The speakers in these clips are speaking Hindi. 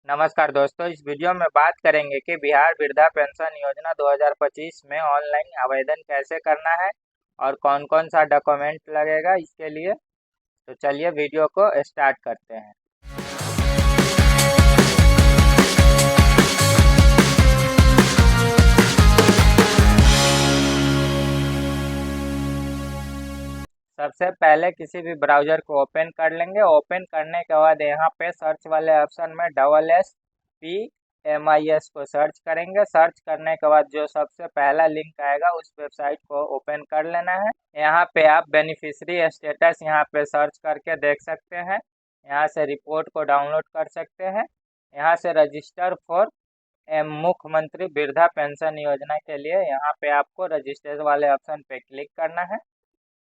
नमस्कार दोस्तों, इस वीडियो में बात करेंगे कि बिहार वृद्धा पेंशन योजना 2025 में ऑनलाइन आवेदन कैसे करना है और कौन कौन सा डॉक्यूमेंट लगेगा इसके लिए। तो चलिए वीडियो को स्टार्ट करते हैं। सबसे पहले किसी भी ब्राउज़र को ओपन कर लेंगे। ओपन करने के बाद यहाँ पे सर्च वाले ऑप्शन में SSPMIS को सर्च करेंगे। सर्च करने के बाद जो सबसे पहला लिंक आएगा उस वेबसाइट को ओपन कर लेना है। यहाँ पे आप बेनिफिशियरी स्टेटस यहाँ पे सर्च करके देख सकते हैं। यहाँ से रिपोर्ट को डाउनलोड कर सकते हैं। यहाँ से रजिस्टर फॉर मुख्यमंत्री वृद्धा पेंशन योजना के लिए यहाँ पे आपको रजिस्टर वाले ऑप्शन पे क्लिक करना है।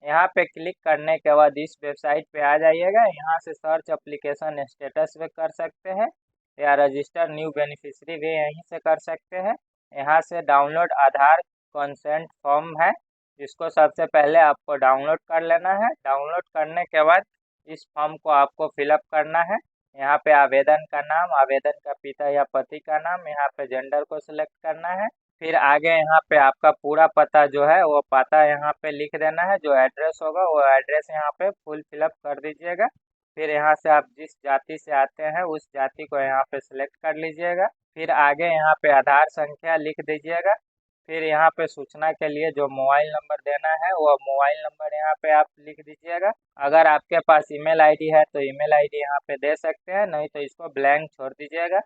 यहाँ पे क्लिक करने के बाद इस वेबसाइट पे आ जाइएगा। यहाँ से सर्च एप्लीकेशन स्टेटस पे कर सकते हैं या रजिस्टर न्यू बेनिफिशियरी भी यहीं से कर सकते हैं। यहाँ से डाउनलोड आधार कंसेंट फॉर्म है, इसको सबसे पहले आपको डाउनलोड कर लेना है। डाउनलोड करने के बाद इस फॉर्म को आपको फिलअप करना है। यहाँ पे आवेदन का नाम, आवेदन का पिता या पति का नाम, यहाँ पे जेंडर को सिलेक्ट करना है। फिर आगे यहाँ पे आपका पूरा पता जो है वो पता यहाँ पे लिख देना है। जो एड्रेस होगा वो एड्रेस यहाँ पे फुल फिलअप कर दीजिएगा। फिर यहाँ से आप जिस जाति से आते हैं उस जाति को यहाँ पे सिलेक्ट कर लीजिएगा। फिर आगे यहाँ पे आधार संख्या लिख दीजिएगा। फिर यहाँ पे सूचना के लिए जो मोबाइल नंबर देना है वो मोबाइल नंबर यहाँ पे आप लिख दीजिएगा। अगर आपके पास ईमेल आईडी है तो ईमेल आईडी यहाँ पे दे सकते हैं, नहीं तो इसको ब्लैंक छोड़ दीजिएगा।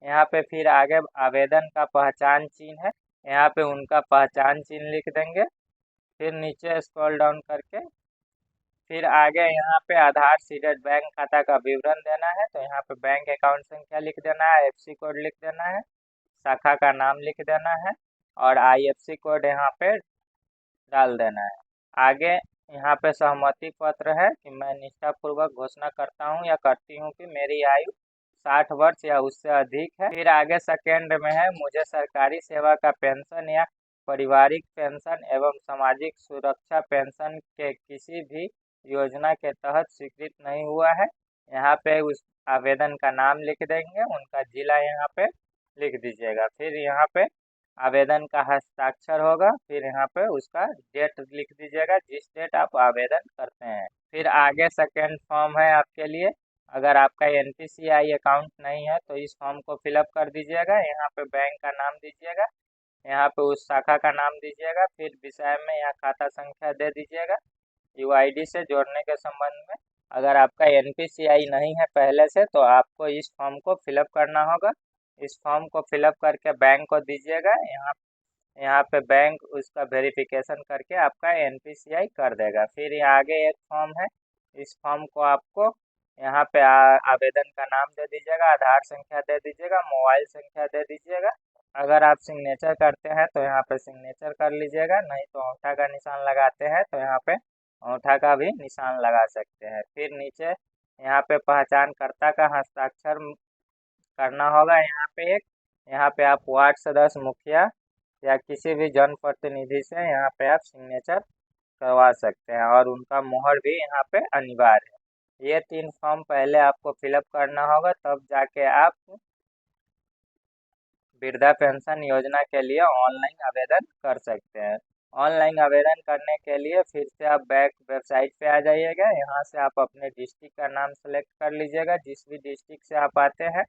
यहाँ पे फिर आगे आवेदन का पहचान चिन्ह है, यहाँ पे उनका पहचान चिन्ह लिख देंगे। फिर नीचे स्क्रॉल डाउन करके फिर आगे यहाँ पे आधार सीडेड बैंक खाता का विवरण देना है, तो यहाँ पे बैंक अकाउंट संख्या लिख देना है, FC कोड लिख देना है, शाखा का नाम लिख देना है और IFC कोड यहाँ पे डाल देना है। आगे यहाँ पे सहमति पत्र है कि मैं निष्ठापूर्वक घोषणा करता हूँ या करती हूँ कि मेरी आयु 60 वर्ष या उससे अधिक है। फिर आगे सेकेंड में है मुझे सरकारी सेवा का पेंशन या पारिवारिक पेंशन एवं सामाजिक सुरक्षा पेंशन के किसी भी योजना के तहत स्वीकृत नहीं हुआ है। यहाँ पे उस आवेदन का नाम लिख देंगे, उनका जिला यहाँ पे लिख दीजिएगा। फिर यहाँ पे आवेदन का हस्ताक्षर होगा, फिर यहाँ पे उसका डेट लिख दीजिएगा जिस डेट आप आवेदन करते हैं। फिर आगे सेकेंड फॉर्म है आपके लिए, अगर आपका NPCI अकाउंट नहीं है तो इस फॉर्म को फिलअप कर दीजिएगा। यहाँ पे बैंक का नाम दीजिएगा, यहाँ पे उस शाखा का नाम दीजिएगा, फिर विषय में यहाँ खाता संख्या दे दीजिएगा। UID से जोड़ने के संबंध में अगर आपका NPCI नहीं है पहले से तो आपको इस फॉर्म को फिलअप करना होगा। इस फॉर्म को फिलअप करके बैंक को दीजिएगा। यहाँ पे बैंक उसका वेरिफिकेशन करके आपका NPCI कर देगा। फिर ये आगे एक फॉर्म है, इस फॉर्म को आपको यहाँ पे आवेदन का नाम दे दीजिएगा, आधार संख्या दे दीजिएगा, मोबाइल संख्या दे दीजिएगा। अगर आप सिग्नेचर करते हैं तो यहाँ पे सिग्नेचर कर लीजिएगा, नहीं तो अंगूठा का निशान लगाते हैं तो यहाँ पे अंगूठा का भी निशान लगा सकते हैं। फिर नीचे यहाँ पे पहचानकर्ता का हस्ताक्षर करना होगा। यहाँ पे आप वार्ड सदस्य, मुखिया या किसी भी जनप्रतिनिधि से यहाँ पे आप सिग्नेचर करवा सकते हैं और उनका मोहर भी यहाँ पे अनिवार्य है। ये 3 फॉर्म पहले आपको फिलअप करना होगा, तब जाके आप वृद्धा पेंशन योजना के लिए ऑनलाइन आवेदन कर सकते हैं। ऑनलाइन आवेदन करने के लिए फिर से आप बैक वेबसाइट पे आ जाइएगा। यहाँ से आप अपने डिस्ट्रिक्ट का नाम सेलेक्ट कर लीजिएगा, जिस भी डिस्ट्रिक्ट से आप आते हैं।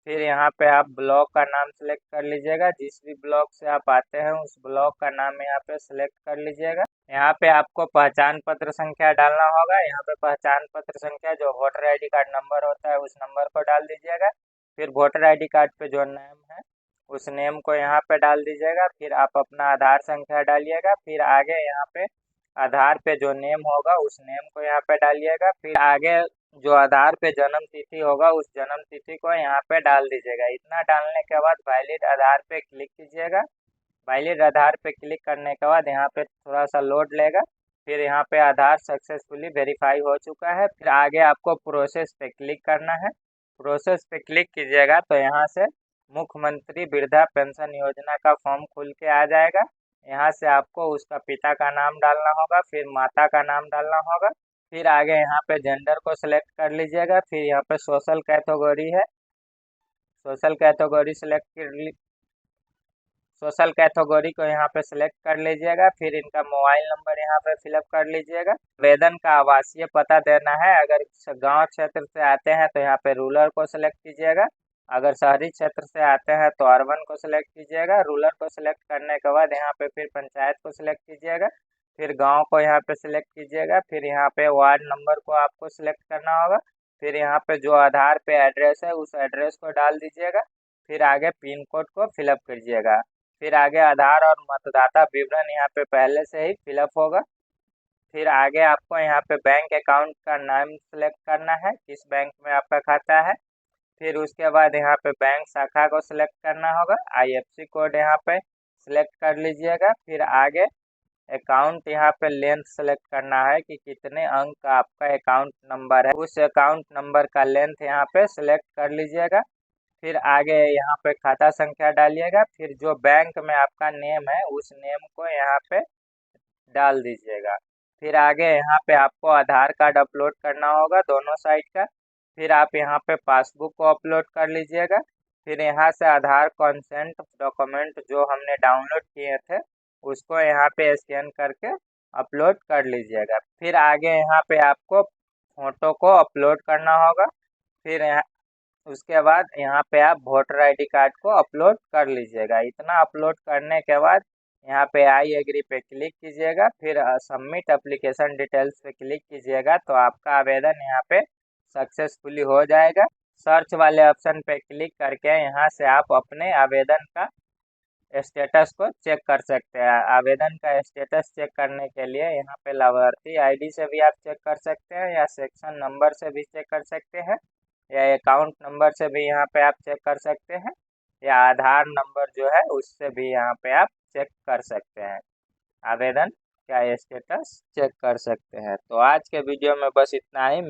फिर यहाँ पे आप ब्लॉक का नाम सेलेक्ट कर लीजिएगा, जिस भी ब्लॉक से आप आते हैं उस ब्लॉक का नाम यहाँ पे सेलेक्ट कर लीजिएगा। यहाँ पे आपको पहचान पत्र संख्या डालना होगा। यहाँ पे पहचान पत्र संख्या जो वोटर ID कार्ड नंबर होता है उस नंबर को डाल दीजिएगा। फिर वोटर ID कार्ड पे जो नेम है उस नेम को यहाँ पे डाल दीजिएगा। फिर आप अपना आधार संख्या डालिएगा। फिर आगे यहाँ पे आधार पे जो नेम होगा उस नेम को यहाँ पे डालिएगा। फिर आगे जो आधार पे जन्म तिथि होगा उस जन्म तिथि को यहाँ पे डाल दीजिएगा। इतना डालने के बाद वैलिड आधार पे क्लिक कीजिएगा। वैलिड आधार पे क्लिक करने के बाद यहाँ पे थोड़ा सा लोड लेगा। फिर यहाँ पे आधार सक्सेसफुली वेरीफाई हो चुका है। फिर आगे आपको प्रोसेस पे क्लिक करना है। प्रोसेस पे क्लिक कीजिएगा तो यहाँ से मुख्यमंत्री वृद्धा पेंशन योजना का फॉर्म खुल के आ जाएगा। यहाँ से आपको उसका पिता का नाम डालना होगा, फिर माता का नाम डालना होगा, फिर आगे यहाँ पे जेंडर को सिलेक्ट कर लीजिएगा। फिर यहाँ पे सोशल कैटेगरी है, सोशल कैटेगरी सोशल कैटेगरी को यहाँ पे सिलेक्ट कर लीजिएगा। फिर इनका मोबाइल नंबर यहाँ पे फिलअप कर लीजिएगा। आवेदन का आवासीय पता देना है। अगर गांव क्षेत्र से आते हैं तो यहाँ पे रूरल को सिलेक्ट कीजिएगा। अगर शहरी क्षेत्र से आते हैं तो अर्बन को सिलेक्ट कीजिएगा। रूरल को सिलेक्ट करने के बाद यहाँ पे फिर पंचायत को सिलेक्ट कीजिएगा। फिर गांव को यहाँ पे सिलेक्ट कीजिएगा। फिर यहाँ पे वार्ड नंबर को आपको सिलेक्ट करना होगा। फिर यहाँ पे जो आधार पे एड्रेस है उस एड्रेस को डाल दीजिएगा। फिर आगे पिन कोड को फिलअप कीजिएगा। फिर आगे आधार और मतदाता विवरण यहाँ पे पहले से ही फिलअप होगा। फिर आगे आपको यहाँ पे बैंक अकाउंट का नाम सेलेक्ट करना है, किस बैंक में आपका खाता है। फिर उसके बाद यहाँ पे बैंक शाखा को सिलेक्ट करना होगा। IFSC कोड यहाँ पे सिलेक्ट कर लीजिएगा। फिर आगे अकाउंट यहाँ पे लेंथ सेलेक्ट करना है कि कितने अंक का आपका अकाउंट नंबर है, उस अकाउंट नंबर का लेंथ यहाँ पे सिलेक्ट कर लीजिएगा। फिर आगे यहाँ पे खाता संख्या डालिएगा। फिर जो बैंक में आपका नेम है उस नेम को यहाँ पे डाल दीजिएगा। फिर आगे यहाँ पे आपको आधार कार्ड अपलोड करना होगा दोनों साइड का। फिर आप यहाँ पे पासबुक को अपलोड कर लीजिएगा। फिर यहाँ से आधार कंसेंट डॉक्यूमेंट जो हमने डाउनलोड किए थे उसको यहाँ पे स्कैन करके अपलोड कर लीजिएगा। फिर आगे यहाँ पे आपको फोटो को अपलोड करना होगा। फिर उसके बाद यहाँ पे आप वोटर ID कार्ड को अपलोड कर लीजिएगा। इतना अपलोड करने के बाद यहाँ पे आई एग्री पे क्लिक कीजिएगा। फिर सबमिट एप्लीकेशन डिटेल्स पे क्लिक कीजिएगा तो आपका आवेदन यहाँ पे सक्सेसफुली हो जाएगा। सर्च वाले ऑप्शन पे क्लिक करके यहाँ से आप अपने आवेदन का स्टेटस को चेक कर सकते हैं। आवेदन का स्टेटस चेक करने के लिए यहाँ पे लाभार्थी ID से भी आप चेक कर सकते हैं, या सेक्शन नंबर से भी चेक कर सकते हैं, या अकाउंट नंबर से भी यहाँ पे आप चेक कर सकते हैं, या आधार नंबर जो है उससे भी यहाँ पे आप चेक कर सकते हैं। आवेदन का स्टेटस चेक कर सकते हैं। तो आज के वीडियो में बस इतना ही।